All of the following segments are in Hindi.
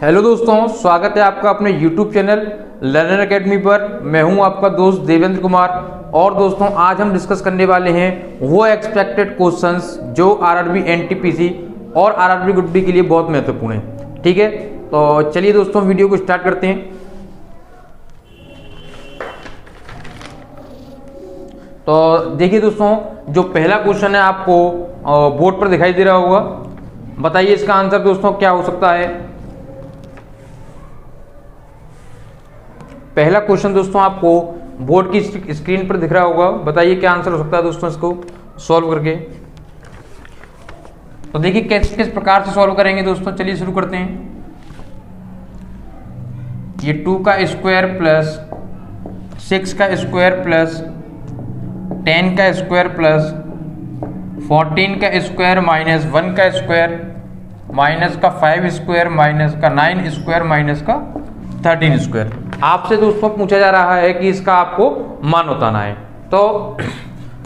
हेलो दोस्तों, स्वागत है आपका अपने YouTube चैनल लर्नर एकेडमी पर। मैं हूं आपका दोस्त देवेंद्र कुमार। और दोस्तों, आज हम डिस्कस करने वाले हैं वो एक्सपेक्टेड क्वेश्चंस जो आरआरबी एनटीपीसी और आरआरबी ग्रुप डी के लिए बहुत महत्वपूर्ण है। ठीक है, तो चलिए दोस्तों वीडियो को स्टार्ट करते हैं। तो देखिए दोस्तों, जो पहला क्वेश्चन है आपको बोर्ड पर दिखाई दे रहा होगा। बताइए इसका आंसर दोस्तों क्या हो सकता है। पहला क्वेश्चन दोस्तों आपको बोर्ड की स्क्रीन पर दिख रहा होगा। बताइए क्या आंसर हो सकता है दोस्तों इसको सॉल्व करके। तो देखिए किस किस प्रकार से सॉल्व करेंगे दोस्तों। चलिए शुरू करते हैं। ये 2 का स्क्वायर प्लस 6 का स्क्वायर प्लस 10 का स्क्वायर प्लस 14 का स्क्वायर माइनस 1 का स्क्वायर माइनस का 5 स्क्वायर माइनस का 9 स्क्वायर माइनस का 13 स्क्वायर। आपसे दोस्तों पूछा जा रहा है कि इसका आपको मान बताना है। तो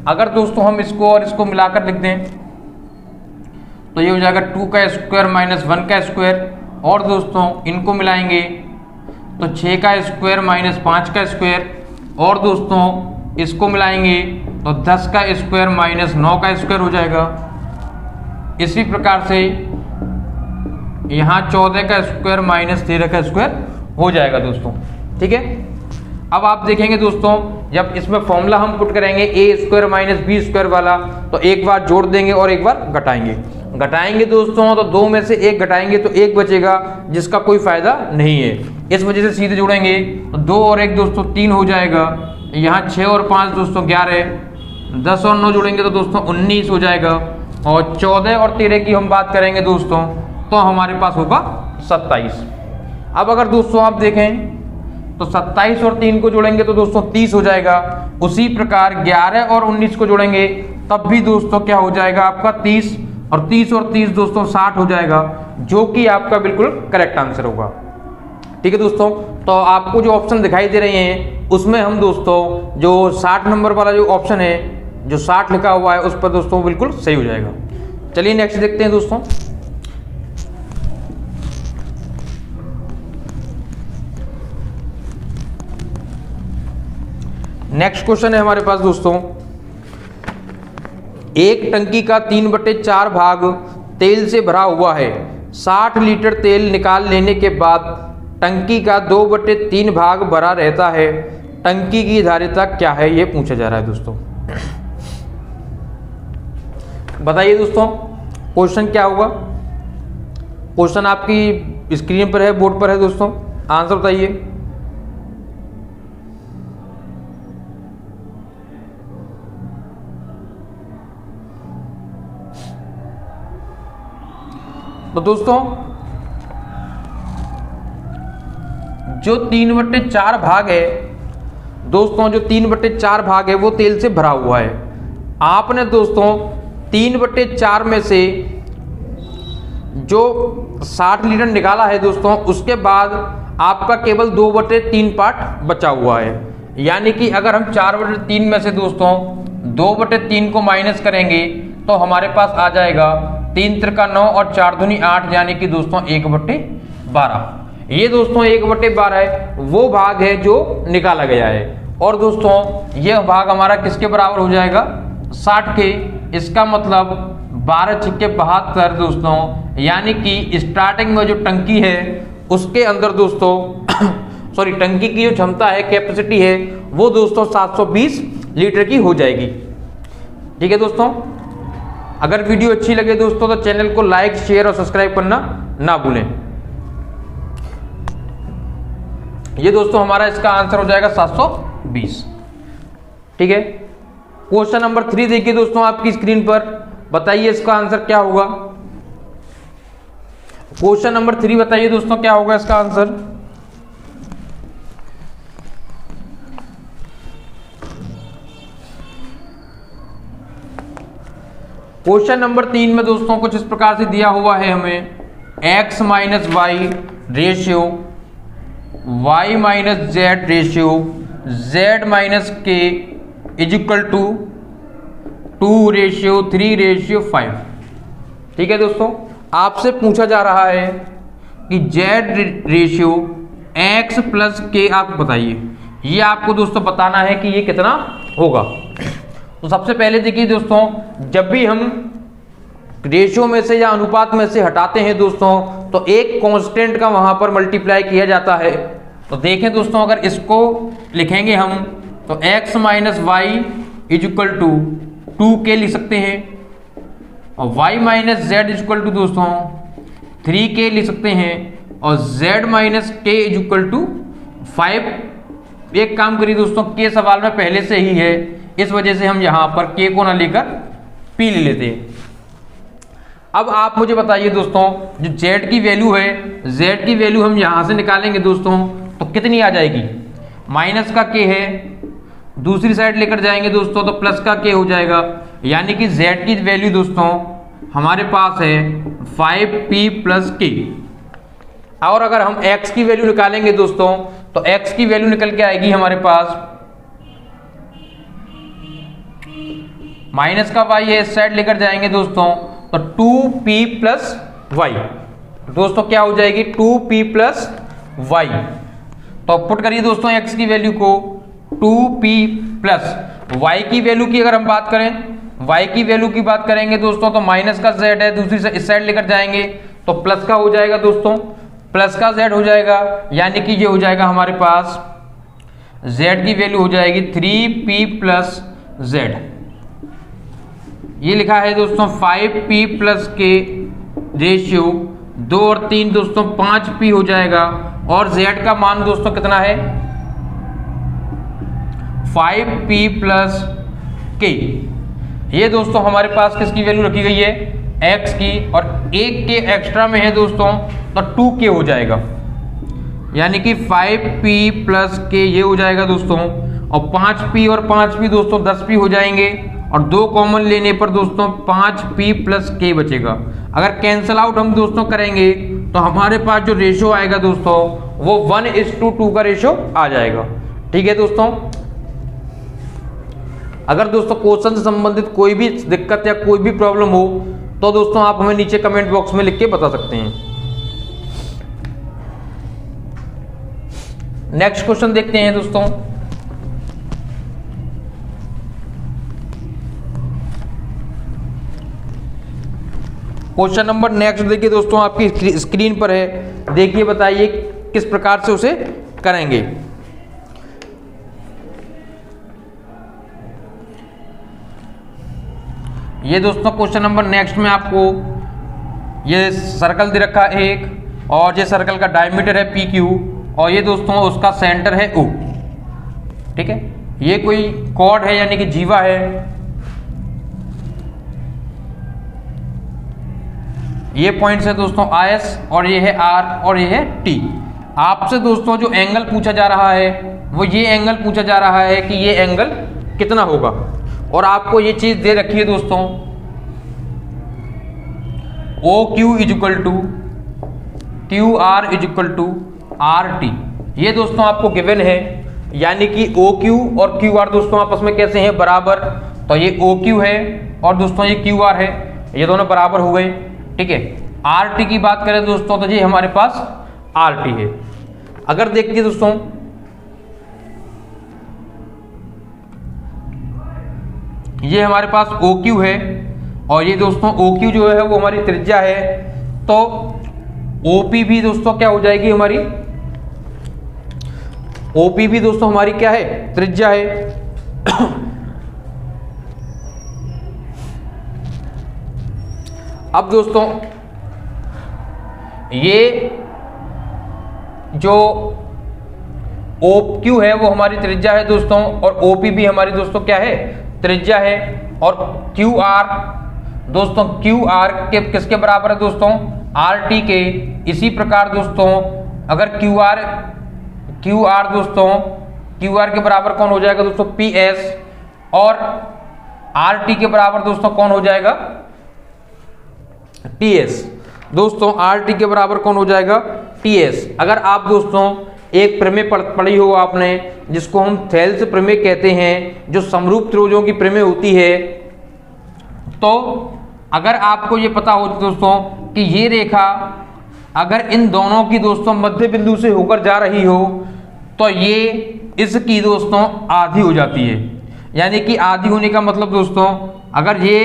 अगर दोस्तों हम इसको और इसको मिलाकर लिख दें तो ये हो जाएगा 2 का स्क्वायर माइनस 1 का स्क्वायर। और दोस्तों इनको मिलाएंगे तो 6 का स्क्वायर माइनस 5 का स्क्वायर। और दोस्तों इसको मिलाएंगे तो 10 का स्क्वायर माइनस 9 का स्क्वायर हो जाएगा। इसी प्रकार से यहाँ 14 का स्क्वायर माइनस 13 का स्क्वायर हो जाएगा दोस्तों। ठीक है, अब आप देखेंगे दोस्तों, जब इसमें फॉर्मूला हम पुट करेंगे ए स्क्वायर माइनस बी स्क्वायर वाला, तो एक बार जोड़ देंगे और एक बार घटाएंगे दोस्तों। तो 2 में से 1 घटाएंगे तो 1 बचेगा, जिसका कोई फायदा नहीं है। इस वजह से सीधे जोड़ेंगे तो 2 और 1 दोस्तों 3 हो जाएगा। यहाँ 6 और 5 दोस्तों 11, 10 और 9 जोड़ेंगे तो दोस्तों 19 हो जाएगा। और 14 और 13 की हम बात करेंगे दोस्तों तो हमारे पास होगा 27। अब अगर दोस्तों आप देखें तो 27 और 3 को जोड़ेंगे तो दोस्तों 30 हो जाएगा। उसी प्रकार 11 और 19 को जोड़ेंगे तब भी दोस्तों क्या हो जाएगा आपका 30, और 30 और 30 दोस्तों 60 हो जाएगा, जो कि आपका बिल्कुल करेक्ट आंसर होगा। ठीक है दोस्तों, तो आपको जो ऑप्शन दिखाई दे रहे हैं उसमें हम दोस्तों जो 60 नंबर वाला जो ऑप्शन है, जो 60 लिखा हुआ है, उस पर दोस्तों बिल्कुल सही हो जाएगा। चलिए नेक्स्ट देखते हैं दोस्तों। नेक्स्ट क्वेश्चन है हमारे पास दोस्तों, एक टंकी का 3/4 भाग तेल से भरा हुआ है। 60 लीटर तेल निकाल लेने के बाद टंकी का 2/3 भाग भरा रहता है। टंकी की धारिता क्या है, यह पूछा जा रहा है दोस्तों। बताइए दोस्तों क्वेश्चन क्या होगा। क्वेश्चन आपकी स्क्रीन पर है, बोर्ड पर है दोस्तों। आंसर बताइए। तो दोस्तों जो 3/4 भाग है दोस्तों, जो 3/4 भाग है वो तेल से भरा हुआ है। आपने दोस्तों 3/4 में से जो 60 लीटर निकाला है दोस्तों, उसके बाद आपका केवल 2/3 पार्ट बचा हुआ है। यानी कि अगर हम 4/3 में से दोस्तों 2/3 को माइनस करेंगे तो हमारे पास आ जाएगा 3 त्रिका 9 और 4 दूनी 8, यानी कि दोस्तों 1/12। ये दोस्तों 1/12 है, वो भाग है जो निकाला गया है। और दोस्तों यह भाग हमारा किसके बराबर हो जाएगा, 60 के। इसका मतलब 12 छिक्के 72 दोस्तों, यानी कि स्टार्टिंग में जो टंकी है उसके अंदर दोस्तों सॉरी, टंकी की जो क्षमता है, कैपेसिटी है, वो दोस्तों 720 लीटर की हो जाएगी। ठीक है दोस्तों, अगर वीडियो अच्छी लगे दोस्तों तो चैनल को लाइक, शेयर और सब्सक्राइब करना ना भूलें। ये दोस्तों हमारा इसका आंसर हो जाएगा 720। ठीक है, क्वेश्चन नंबर 3 देखिए दोस्तों आपकी स्क्रीन पर। बताइए इसका आंसर क्या होगा। क्वेश्चन नंबर 3 बताइए दोस्तों क्या होगा इसका आंसर। क्वेश्चन नंबर 3 में दोस्तों कुछ इस प्रकार से दिया हुआ है हमें, x minus Y ratio y minus Z ratio z minus K is equal to 2:3:5। ठीक है दोस्तों, आपसे पूछा जा रहा है कि जेड रेशियो एक्स प्लस के आप बताइए। ये आपको दोस्तों बताना है कि ये कितना होगा। तो सबसे पहले देखिए दोस्तों, जब भी हम रेशियो में से या अनुपात में से हटाते हैं दोस्तों, तो एक कांस्टेंट का वहां पर मल्टीप्लाई किया जाता है। तो देखें दोस्तों, अगर इसको लिखेंगे हम तो x minus Y is equal to 2k लिख सकते हैं, और y minus Z is equal to दोस्तों 3k लिख सकते हैं, और z minus k is equal to 5। एक काम करिए दोस्तों, के सवाल में पहले से ही है, इस वजह से हम यहां पर k को ना लेकर p ले लेते हैं। अब आप मुझे बताइए दोस्तों, जो z की वैल्यू है, z की वैल्यू हम यहां से निकालेंगे दोस्तों तो कितनी आ जाएगी? माइनस का k है, दूसरी साइड लेकर जाएंगे दोस्तों तो प्लस का k हो जाएगा, यानी कि z की वैल्यू दोस्तों हमारे पास है 5p प्लस k। और अगर हम x की वैल्यू निकालेंगे दोस्तों तो x की वैल्यू निकल के आएगी हमारे पास, माइनस का y है, इस साइड लेकर जाएंगे दोस्तों तो 2p प्लस y। दोस्तों क्या हो जाएगी? 2p plus y। तो पुट करिए दोस्तों x की वैल्यू को, 2p प्लस y की वैल्यू की अगर हम बात करें, y की वैल्यू की बात करेंगे दोस्तों तो माइनस का z है, दूसरी से इस साइड लेकर जाएंगे तो प्लस का हो जाएगा दोस्तों, प्लस का z हो जाएगा, यानी कि ये हो जाएगा हमारे पास z की वैल्यू हो जाएगी 3p प्लस z। ये लिखा है दोस्तों 5p प्लस के रेशियो 2 और 3 दोस्तों 5p हो जाएगा, और z का मान दोस्तों कितना है? 5p plus k। ये दोस्तों हमारे पास किसकी वैल्यू रखी गई है? x की, और एक के एक्स्ट्रा में है दोस्तों तो 2k हो जाएगा, यानी कि 5p प्लस k ये हो जाएगा दोस्तों, और 5p और 5p दोस्तों 10p हो जाएंगे, और 2 कॉमन लेने पर दोस्तों 5p प्लस k बचेगा। अगर कैंसल आउट हम दोस्तों करेंगे तो हमारे पास जो रेशियो आएगा दोस्तों वो 1:2 का रेशियो आ जाएगा। ठीक है दोस्तों, अगर दोस्तों क्वेश्चन से संबंधित कोई भी दिक्कत या कोई भी प्रॉब्लम हो तो दोस्तों आप हमें नीचे कमेंट बॉक्स में लिख के बता सकते हैं। नेक्स्ट क्वेश्चन देखते हैं दोस्तों। क्वेश्चन नंबर नेक्स्ट देखिए दोस्तों, आपकी स्क्रीन पर है, देखिए बताइए किस प्रकार से उसे करेंगे। ये दोस्तों क्वेश्चन नंबर नेक्स्ट में आपको ये सर्कल दे रखा है एक, और ये सर्कल का डायमीटर है PQ, और ये दोस्तों उसका सेंटर है O। ठीक है, ये कोई कॉर्ड है यानी कि जीवा है। ये पॉइंट्स है दोस्तों IS, और ये है R, और ये है T। आपसे दोस्तों जो एंगल पूछा जा रहा है वो ये एंगल पूछा जा रहा है कि ये एंगल कितना होगा, और आपको ये चीज दे रखी है दोस्तों OQ is equal to QR is equal to RT। ये दोस्तों आपको गिवन है, यानी कि OQ और QR दोस्तों आपस में कैसे हैं? बराबर। तो ये OQ है और दोस्तों ये QR है, ये दोनों बराबर हो गए। ठीक है, RT की बात करें दोस्तों तो ये हमारे पास RT है। अगर देखिए दोस्तों ये हमारे पास OQ है, और ये दोस्तों OQ जो है वो हमारी त्रिज्या है, तो OP भी दोस्तों क्या हो जाएगी हमारी? OP भी दोस्तों हमारी क्या है? त्रिज्या है। अब दोस्तों ये जो OQ है वो हमारी त्रिज्या है दोस्तों, और OP भी हमारी दोस्तों क्या है? त्रिज्या है। और QR दोस्तों, QR के किसके बराबर है दोस्तों? RT के। इसी प्रकार दोस्तों अगर QR दोस्तों QR के बराबर कौन हो जाएगा दोस्तों? PS, और RT के बराबर दोस्तों कौन हो जाएगा? TS। दोस्तों RT के बराबर कौन हो जाएगा? TS। अगर आप दोस्तों एक प्रमेय पढ़ी हो आपने, जिसको हम थेल्स प्रमेय कहते हैं, जो समरूप त्रिभुजों की प्रमेय होती है, तो अगर आपको ये पता हो दोस्तों कि ये रेखा अगर इन दोनों की दोस्तों मध्य बिंदु से होकर जा रही हो तो ये इसकी दोस्तों आधी हो जाती है। यानी कि आधी होने का मतलब दोस्तों, अगर ये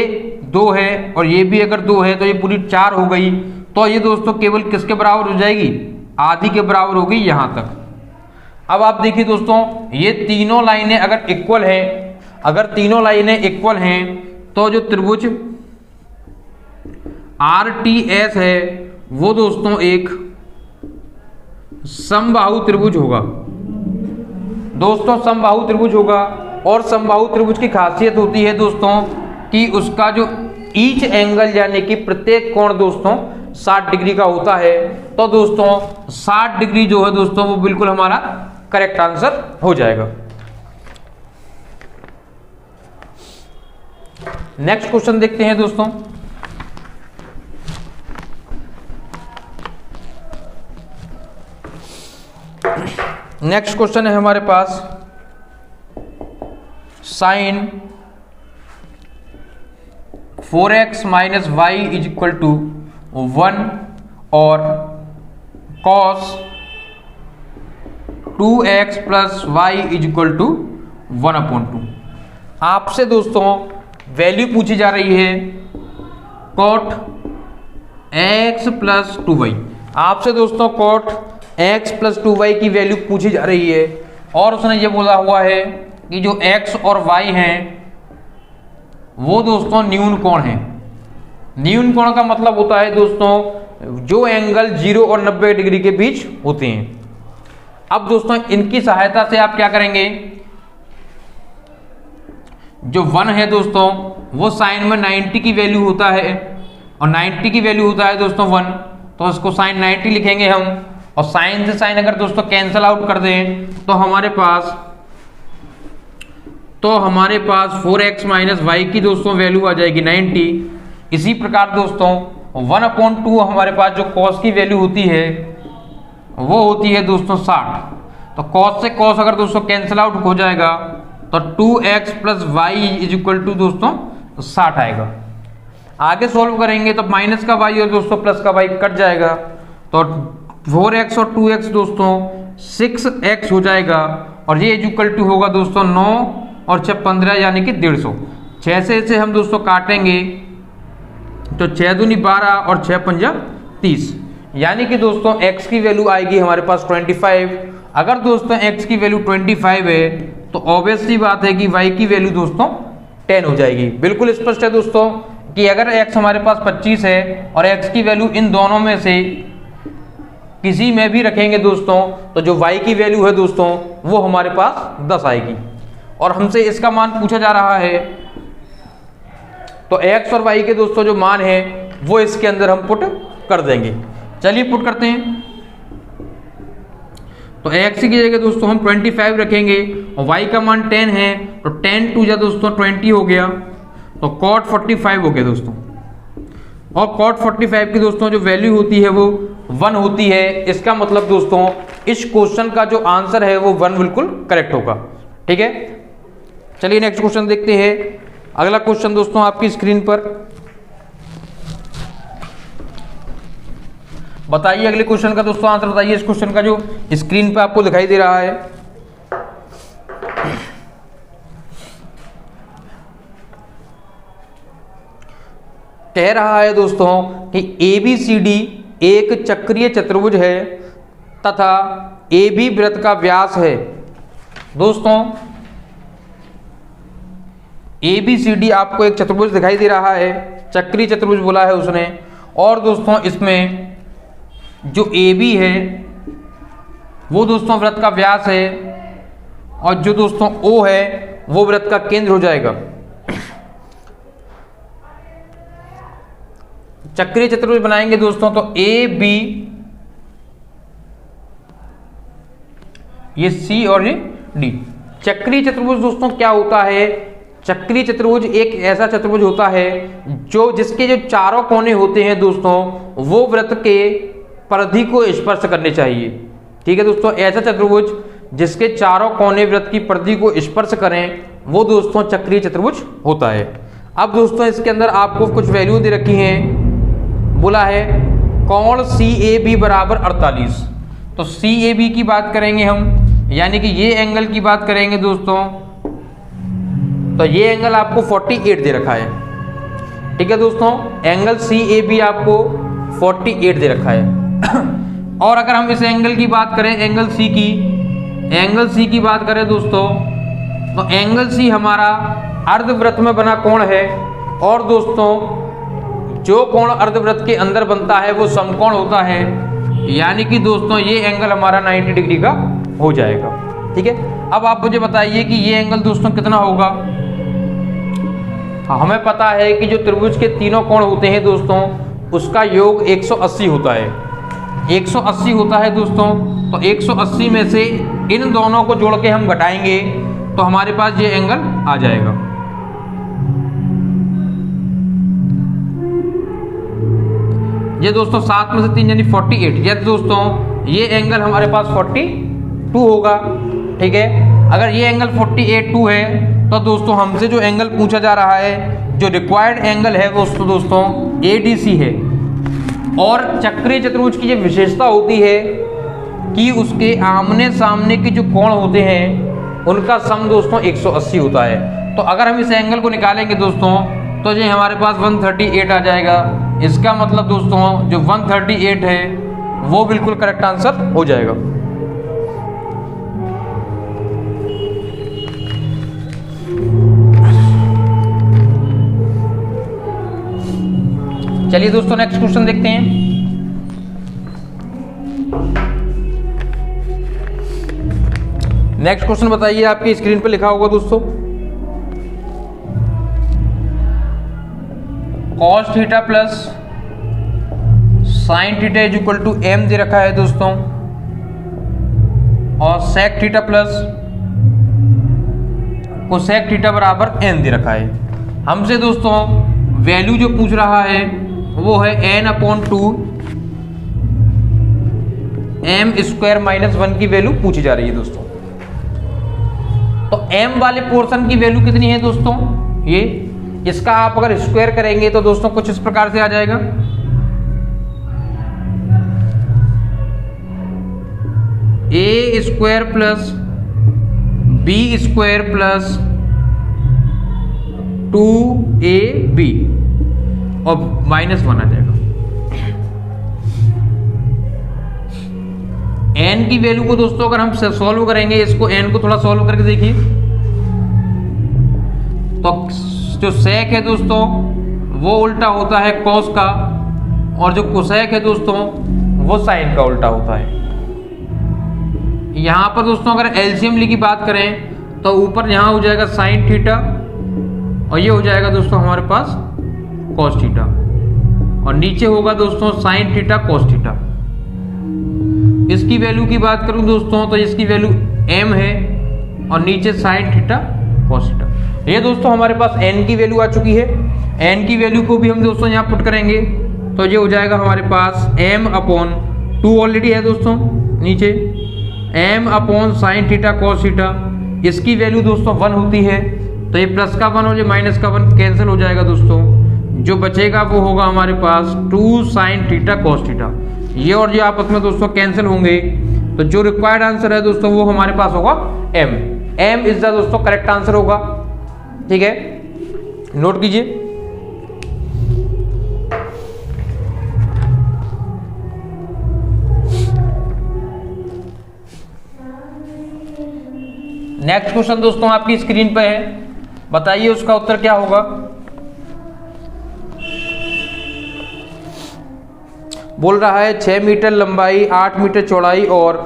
2 है और ये भी अगर 2 है तो ये पूरी 4 हो गई, तो ये दोस्तों केवल किसके बराबर हो जाएगी, आधी के बराबर होगी यहां तक। अब आप देखिए दोस्तों, ये तीनों लाइनें अगर इक्वल हैं, अगर तीनों लाइनें इक्वल हैं तो जो त्रिभुज RTS है वो दोस्तों एक समबाहु त्रिभुज होगा। दोस्तों समबाहु त्रिभुज होगा, और समबाहु त्रिभुज की खासियत होती है दोस्तों कि उसका जो ईच एंगल यानी कि प्रत्येक कोण दोस्तों 60 डिग्री का होता है। तो दोस्तों 60 डिग्री जो है दोस्तों वो बिल्कुल हमारा करेक्ट आंसर हो जाएगा। नेक्स्ट क्वेश्चन देखते हैं दोस्तों। नेक्स्ट क्वेश्चन है हमारे पास sine 4x minus Y is equal to 1 और cos 2x plus Y is equal to 1/2। आपसे दोस्तों वैल्यू पूछी जा रही है cot x प्लस 2y। आपसे दोस्तों cot x प्लस 2y की वैल्यू पूछी जा रही है, और उसने ये बोला हुआ है कि जो x और y हैं वो दोस्तों न्यून कोण हैं। न्यून कोण का मतलब होता है दोस्तों जो एंगल 0 और 90 डिग्री के बीच होते हैं। अब दोस्तों इनकी सहायता से आप क्या करेंगे, जो 1 है दोस्तों वो साइन में 90 की वैल्यू होता है, और 90 की वैल्यू होता है दोस्तों 1, तो इसको साइन 90 लिखेंगे हम। और साइन से साइन अगर दोस्तों कैंसल आउट कर दें तो हमारे पास 4x माइनस वाई की दोस्तों वैल्यू आ जाएगी 90। इसी प्रकार दोस्तों 1/2 हमारे पास जो cos की वैल्यू होती है वो होती है दोस्तों 60। तो cos से cos अगर दोस्तों कैंसल आउट हो जाएगा तो 2x plus Y is equal to दोस्तों 60 आएगा। आगे सॉल्व करेंगे तो माइनस का y और दोस्तों प्लस का y कट जाएगा, तो 4x और 2x दोस्तों 6x हो जाएगा, और ये इक्वल टू होगा दोस्तों 9 और 6 15 यानी कि 150। 6 से इसे हम दोस्तों काटेंगे तो 6 दूनी 12 और 6 पंजा 30, यानी कि दोस्तों x की वैल्यू आएगी हमारे पास 25। अगर दोस्तों x की वैल्यू 25 है तो ऑब्वियसली बात है कि y की वैल्यू दोस्तों 10 हो जाएगी। बिल्कुल स्पष्ट है दोस्तों कि अगर x हमारे पास 25 है और x की वैल्यू इन दोनों में से किसी में भी रखेंगे दोस्तों तो जो y की वैल्यू है दोस्तों वो हमारे पास 10 आएगी, और हमसे इसका मान पूछा जा रहा है। तो x और y के दोस्तों जो मान है वो इसके अंदर हम पुट कर देंगे। चलिए पुट करते हैं। तो x की जगह दोस्तों हम 25 रखेंगे और y का मान 10 है, तो 10 2 जा दोस्तों 20 हो गया, तो cot 45 हो गया दोस्तों। और cot 45 की दोस्तों जो वैल्यू होती है वो 1 होती है। इसका मतलब दोस्तों इस क्वेश्चन का जो आंसर है वो 1 बिल्कुल करेक्ट होगा। ठीक है, चलिए नेक्स्ट क्वेश्चन देखते हैं। अगला क्वेश्चन दोस्तों आपकी स्क्रीन पर बताइए, अगले क्वेश्चन का दोस्तों आंसर बताइए। इस क्वेश्चन का जो स्क्रीन पे आपको दिखाई दे रहा है, कह रहा है दोस्तों कि ABCD एक चक्रीय चतुर्भुज है तथा AB वृत्त का व्यास है। दोस्तों ABCD आपको एक चतुर्भुज दिखाई दे रहा है, चक्रीय चतुर्भुज बोला है उसने, और दोस्तों इसमें जो AB है वो दोस्तों वृत्त का व्यास है, और जो दोस्तों O है वो वृत्त का केंद्र हो जाएगा। चक्रीय चतुर्भुज बनाएंगे दोस्तों तो AB, ये C और ये D। चक्रीय चतुर्भुज दोस्तों क्या होता है, चक्रीय चतुर्भुज एक ऐसा चतुर्भुज होता है जो जिसके जो चारों कोने होते हैं दोस्तों वो वृत्त के परिधि को स्पर्श करने चाहिए। ठीक है दोस्तों, ऐसा चतुर्भुज जिसके चारों कोने वृत्त की परिधि को स्पर्श करें वो दोस्तों चक्रीय चतुर्भुज होता है। अब दोस्तों इसके अंदर आपको कुछ वैल्यू दे रखी हैं, बोला है कोण CAB बराबर 48। तो CAB की बात करेंगे हम, यानी कि ये एंगल की बात करेंगे दोस्तों, तो ये एंगल आपको 48 दे रखा है। ठीक है दोस्तों, एंगल CAB आपको 48 दे रखा है। और अगर हम इस एंगल की बात करें, एंगल C की बात करें दोस्तों, तो एंगल C हमारा अर्धवृत्त में बना कोण है, और दोस्तों जो कोण अर्धवृत्त के अंदर बनता है वो समकोण होता है, यानी कि दोस्तों ये एंगल हमारा 90 डिग्री का हो जाएगा। ठीक है, अब आप मुझे बताइए कि ये एंगल दोस्तों कितना होगा। हमें पता है कि जो त्रिभुज के तीनों कोण होते हैं दोस्तों, उसका योग 180 होता है, 180 होता है दोस्तों। तो 180 में से इन दोनों को जोड़ के हम घटाएंगे तो हमारे पास ये एंगल आ जाएगा। ये दोस्तों 7 में से 3 यानी 48। यदि दोस्तों ये एंगल हमारे पास 42 होगा। ठीक है, अगर ये एंगल 48 है तो दोस्तों हमसे जो एंगल पूछा जा रहा है, जो रिक्वायर्ड एंगल है दोस्तों ADC है। और चक्रीय चतुर्भुज की ये विशेषता होती है कि उसके आमने सामने के जो कोण होते हैं उनका सम दोस्तों 180 होता है। तो अगर हम इस एंगल को निकालेंगे दोस्तों तो ये हमारे पास 138 आ जाएगा। इसका मतलब दोस्तों जो 138 है वो बिल्कुल करेक्ट आंसर हो जाएगा। चलिए दोस्तों नेक्स्ट क्वेश्चन देखते हैं। नेक्स्ट क्वेश्चन बताइए, आपकी स्क्रीन पे लिखा होगा दोस्तों, cos theta plus sine theta is equal to m दे रखा है दोस्तों, और sec थीटा प्लस cosec थीटा बराबर n दे रखा है। हमसे दोस्तों वैल्यू जो पूछ रहा है वो है n/2 m² - 1 की वैल्यू पूछी जा रही है दोस्तों। तो m वाले पोर्शन की वैल्यू कितनी है दोस्तों, ये इसका आप अगर स्क्वायर करेंगे तो दोस्तों कुछ इस प्रकार से आ जाएगा। a² plus b² plus 2ab और -1 आ जाएगा। n की वैल्यू को दोस्तों अगर हम सॉल्व करेंगे, इसको n को थोड़ा सॉल्व करके देखिए, तो जो sec है दोस्तों वो उल्टा होता है cos का, और जो cosec है दोस्तों वो sin का उल्टा होता है। यहां पर दोस्तों अगर एलसीएम की बात करें तो ऊपर यहां हो जाएगा sin थीटा, और ये हो जाएगा दोस्तों हमारे पास cos थीटा, और नीचे होगा दोस्तों sin थीटा cos थीटा। इसकी वैल्यू की बात करूं दोस्तों तो इसकी वैल्यू m है, और नीचे sin थीटा cos थीटा। ये दोस्तों हमारे पास n की वैल्यू आ चुकी है। n की वैल्यू को भी हम दोस्तों यहाँ पुट करेंगे तो ये हो जाएगा हमारे पास m/2 ऑलरेडी है दोस्तों नीचे, m/sin थीटा cos थीटा। इसकी वैल्यू दोस्तों 1 होती है, तो ये प्लस का 1 और ये माइनस का 1 कैंसिल हो जाएगा दोस्तों। जो बचेगा वो होगा हमारे पास 2 sin थीटा cos थीटा। ये और ये आपस में दोस्तों कैंसिल होंगे, तो जो रिक्वायर्ड आंसर है दोस्तों वो हमारे पास होगा m इज द दोस्तों करेक्ट आंसर होगा। ठीक है, नोट कीजिए। नेक्स्ट क्वेश्चन दोस्तों आपकी स्क्रीन पे है, बताइए उसका उत्तर क्या होगा। बोल रहा है 6 मीटर लंबाई, 8 मीटर चौड़ाई और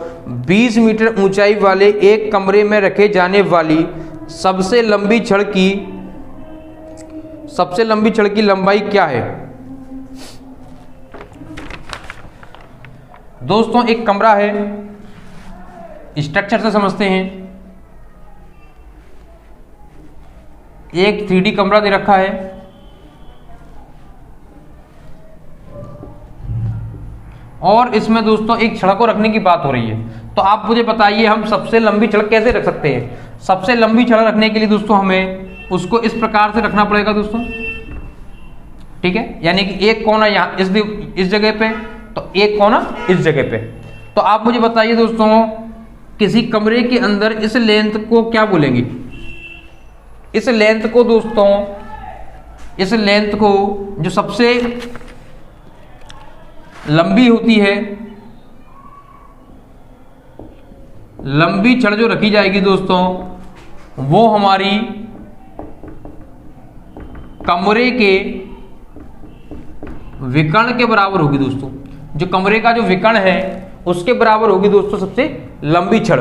20 मीटर ऊंचाई वाले एक कमरे में रखे जाने वाली सबसे लंबी छड़ की लंबाई क्या है। दोस्तों एक कमरा है, स्ट्रक्चर से समझते हैं। एक 3D कमरा दे रखा है, और इसमें दोस्तों एक छड़ को रखने की बात हो रही है। तो आप मुझे बताइए हम सबसे लंबी छड़ कैसे रख सकते हैं। सबसे लंबी छड़ रखने के लिए दोस्तों हमें उसको इस प्रकार से रखना पड़ेगा दोस्तों। ठीक है, यानी कि एक कोना यहाँ इस जगह पे तो एक कोना इस जगह पे। तो आप मुझे बताइए दोस्तों, किसी कमरे के अंदर इस लेंथ को क्या बोलेंगे? इस लेंथ को दोस्तों, इस लेंथ को जो सबसे लंबी होती है, लंबी छड़ जो रखी जाएगी दोस्तों, वो हमारी कमरे के विकर्ण के बराबर होगी दोस्तों। जो कमरे का जो विकर्ण है उसके बराबर होगी दोस्तों सबसे लंबी छड़।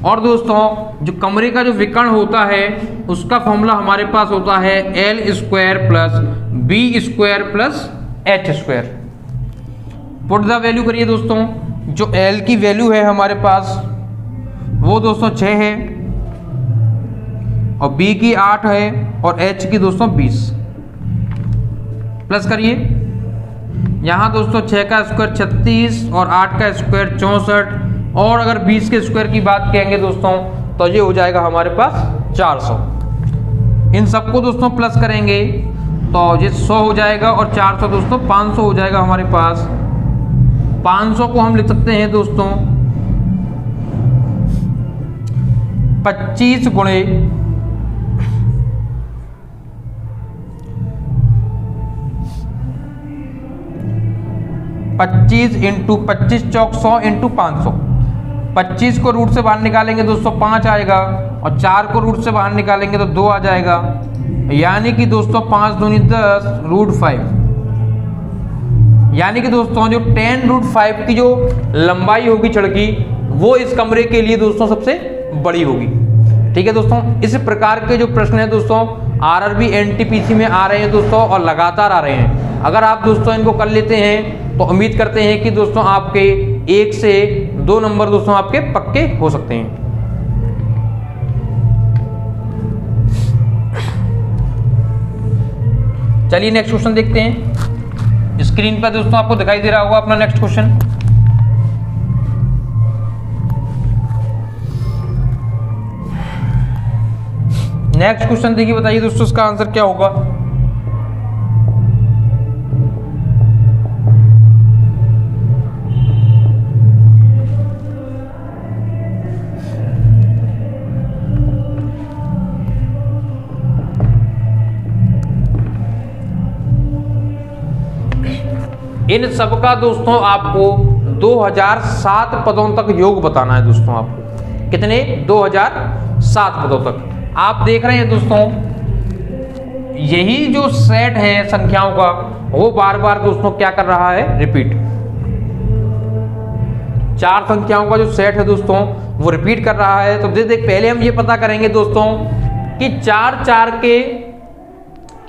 और दोस्तों जो कमरे का जो विकर्ण होता है उसका फॉर्मूला हमारे पास होता है L square plus B square plus H square. Put the value करिए दोस्तों। जो एल की वैल्यू है हमारे पास वो दोस्तों 6 है, और बी की 8 है, और एच की दोस्तों 20। प्लस करिए, यहाँ दोस्तों 6 का स्क्वायर 36 और 8 का स्क्वायर 64, और अगर 20 के स्क्वायर की बात करेंगे दोस्तों तो ये हो जाएगा हमारे पास 400। इन सबको दोस्तों प्लस करेंगे तो ये 100 हो जाएगा, और 400 दोस्तों 500 हो जाएगा हमारे पास। 500 को हम लिख सकते हैं दोस्तों 25 गुणे 25 इंटू 25 चौक 100 इंटू 500। 25 को रूट से बाहर निकालेंगे दोस्तों 5 आएगा, और 4 को रूट से बाहर निकालेंगे तो 2 आ जाएगा, यानी कि दोस्तों 5 दूनी 10 रूट 5। यानी कि दोस्तों जो 10 रूट 5 की जो लंबाई होगी छड़ की वो इस कमरे के लिए दोस्तों सबसे बड़ी होगी। ठीक है दोस्तों, इस प्रकार के जो प्रश्न है दोस्तों आरआरबी एनटीपीसी में आ रहे हैं दोस्तों, और लगातार आ रहे हैं। अगर आप दोस्तों इनको कर लेते हैं तो उम्मीद करते हैं कि दोस्तों आपके 1 से 2 नंबर दोस्तों आपके पक्के हो सकते हैं। चलिए नेक्स्ट क्वेश्चन देखते हैं। स्क्रीन पर दोस्तों आपको दिखाई दे रहा होगा अपना नेक्स्ट क्वेश्चन। नेक्स्ट क्वेश्चन देखिए, बताइए दोस्तों इसका आंसर क्या होगा। इन सबका दोस्तों आपको 2007 पदों तक योग बताना है दोस्तों। आपको कितने? 2007 पदों तक। आप देख रहे हैं दोस्तों यही जो सेट है संख्याओं का वो बार बार दोस्तों क्या कर रहा है? रिपीट। 4 संख्याओं का जो सेट है दोस्तों वो रिपीट कर रहा है। तो देख पहले हम ये पता करेंगे दोस्तों कि 4 के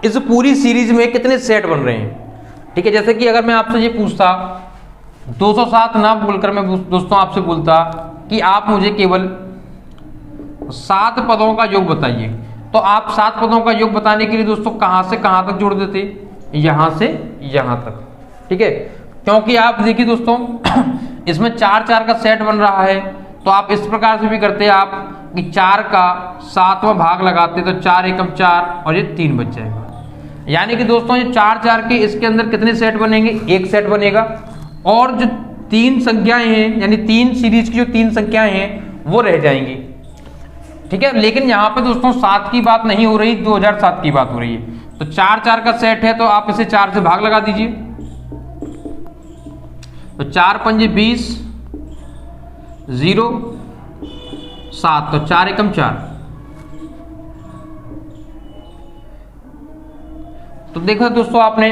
इस पूरी सीरीज में कितने सेट बन रहे हैं। ठीक है, जैसे कि अगर मैं आपसे ये पूछता 207 ना बोलकर मैं दोस्तों आपसे बोलता कि आप मुझे केवल 7 पदों का योग बताइए, तो आप 7 पदों का योग बताने के लिए दोस्तों कहां से कहां तक जोड़ देते? यहां से यहां तक। ठीक है, क्योंकि आप देखिए दोस्तों इसमें 4 का सेट बन रहा है, तो आप इस प्रकार से भी करते आप कि 4 का 7वां भाग लगाते तो 4 एकम 4 और ये 3 बच जाएगा। यानी कि दोस्तों ये 4 के इसके अंदर कितने सेट बनेंगे? 1 सेट बनेगा, और जो 3 संख्याएं हैं यानी 3 सीरीज की जो 3 संख्याएं हैं वो रह जाएंगी। ठीक है, लेकिन यहाँ पे दोस्तों 7 की बात नहीं हो रही, 2007 की बात हो रही है। तो 4 का सेट है तो आप इसे 4 से भाग लगा दीजिए, तो 4 पंजे 20, 0 7, तो 4 एकम 4। तो देखो दोस्तों आपने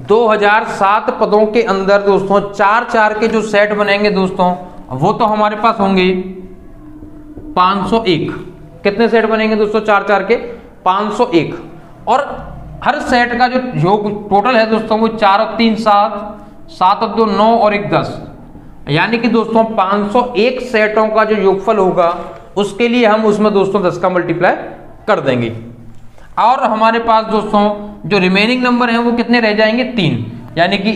2007 पदों के अंदर दोस्तों 4 के जो सेट बनेंगे दोस्तों वो तो हमारे पास होंगे 501। कितने सेट बनेंगे दोस्तों 4 के? 501। और हर सेट का जो योग टोटल है दोस्तों वो 4 और 3 7, 7 और 2 9 और 1 10। यानी कि दोस्तों 501 सेटों का जो योगफल होगा उसके लिए हम उसमें दोस्तों 10 का मल्टीप्लाई कर देंगे। और हमारे पास दोस्तों जो रिमेनिंग नंबर हैं वो कितने रह जाएंगे? 3। यानी कि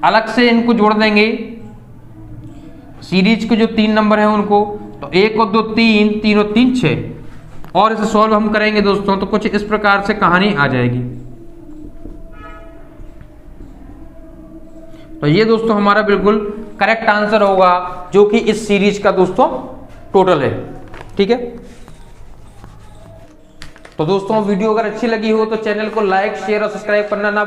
अलग से इनको जोड़ देंगे, सीरीज के जो 3 नंबर हैं उनको, तो 1 और 2 3, 3 और 3 6, और इसे सॉल्व हम करेंगे दोस्तों तो कुछ इस प्रकार से कहानी आ जाएगी। तो ये दोस्तों हमारा बिल्कुल करेक्ट आंसर होगा जो कि इस सीरीज का दोस्तों टोटल है। ठीक है, तो दोस्तों वीडियो अगर अच्छी लगी हो तो चैनल को लाइक शेयर और सब्सक्राइब करना ना